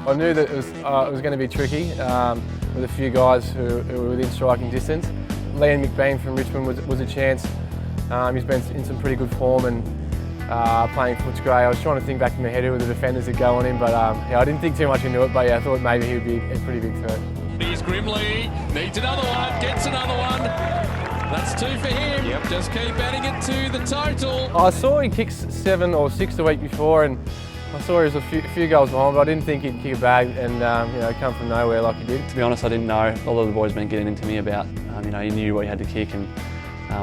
I knew that it was going to be tricky with a few guys who were within striking distance. Liam McBain from Richmond was a chance. He's been in some pretty good form and playing Footscray. I was trying to think back in my head who were the defenders that go on him, but yeah, I didn't think too much into it, but yeah, I thought maybe he would be a pretty big threat. Here's Grimley, needs another one, gets another one. That's 2 for him. Yep. Just keep adding it to the total. I saw he kicked 7 or 6 the week before, and I saw he was a few goals behind, but I didn't think he'd kick a bag and you know, come from nowhere like he did. To be honest, I didn't know. A lot of the boys have been getting into me about, you know, you knew what you had to kick and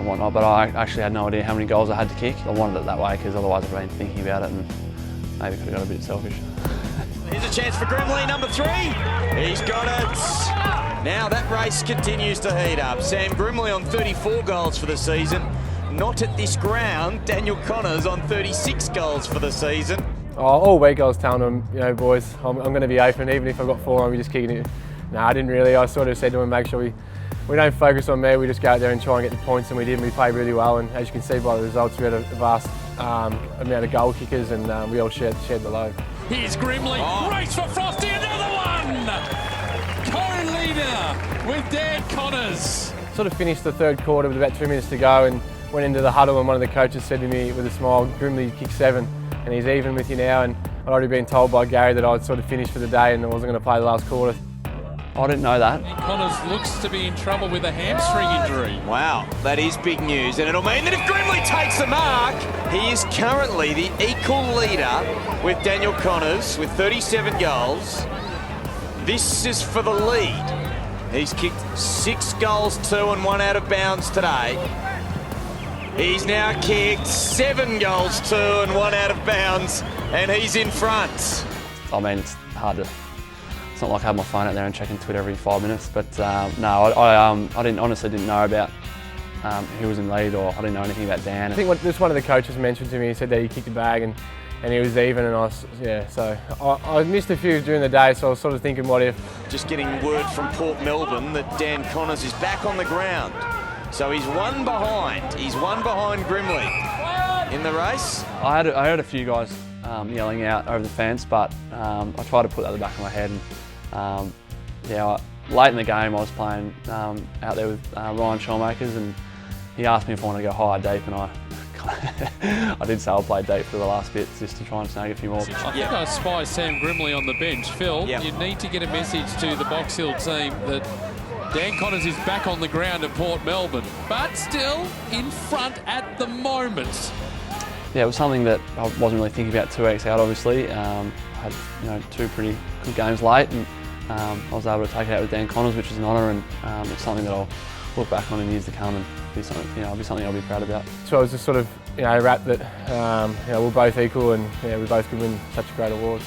whatnot, but I actually had no idea how many goals I had to kick. I wanted it that way because otherwise I'd been thinking about it and maybe could have got a bit selfish. Here's a chance for Grimley, number 3. He's got it. Now that race continues to heat up. Sam Grimley on 34 goals for the season. Not at this ground. Daniel Connors on 36 goals for the season. Oh, all week I was telling them, you know, boys, I'm going to be open. Even if I've got 4 on, we're just kicking it. No, I didn't really. I sort of said to them, make sure we don't focus on me. We just go out there and try and get the points, and we did. We played really well, and as you can see by the results, we had a vast amount of goal kickers, and we all shared the load. Here's Grimley, race for Frosty, another one! Co-leader with Dan Connors. Sort of finished the third quarter with about 2 minutes to go and went into the huddle, and one of the coaches said to me with a smile, Grimley kicked 7 and he's even with you now, and I'd already been told by Gary that I'd sort of finished for the day and I wasn't going to play the last quarter. I didn't know that. Connors looks to be in trouble with a hamstring injury. Wow, that is big news, and it'll mean that if Grimley takes the mark, he is currently the equal leader with Daniel Connors with 37 goals. This is for the lead. He's kicked 6 goals, 2 and 1 out of bounds today. He's now kicked 7 goals, 2 and 1 out of bounds, and he's in front. I mean, it's hard to. It's not like I have my phone out there and checking Twitter every 5 minutes, but no, I honestly didn't know about who was in lead, or I didn't know anything about Dan. I think just one of the coaches mentioned to me, he said that he kicked a bag and he was even, and so I missed a few during the day, so I was sort of thinking, what if? Just getting word from Port Melbourne that Dan Connors is back on the ground. So he's one behind. He's one behind Grimley in the race. I heard a few guys yelling out over the fence, but I tried to put that at the back of my head. And, yeah, late in the game I was playing out there with Ryan Shawmakers, and he asked me if I wanted to go high deep, and I did say I'll play deep for the last bit just to try and snag a few more. I think I spy Sam Grimley on the bench. Phil, you need to get a message to the Box Hill team that Dan Connors is back on the ground at Port Melbourne, but still in front at the moment. Yeah, it was something that I wasn't really thinking about 2 weeks out, obviously. I had 2 pretty good games late, and I was able to take it out with Dan Connors, which is an honour, and it's something that I'll look back on in years to come and be something, it'll be something I'll be proud about. So it was just sort of, wrapped that, we're both equal, and we both could win such a great award.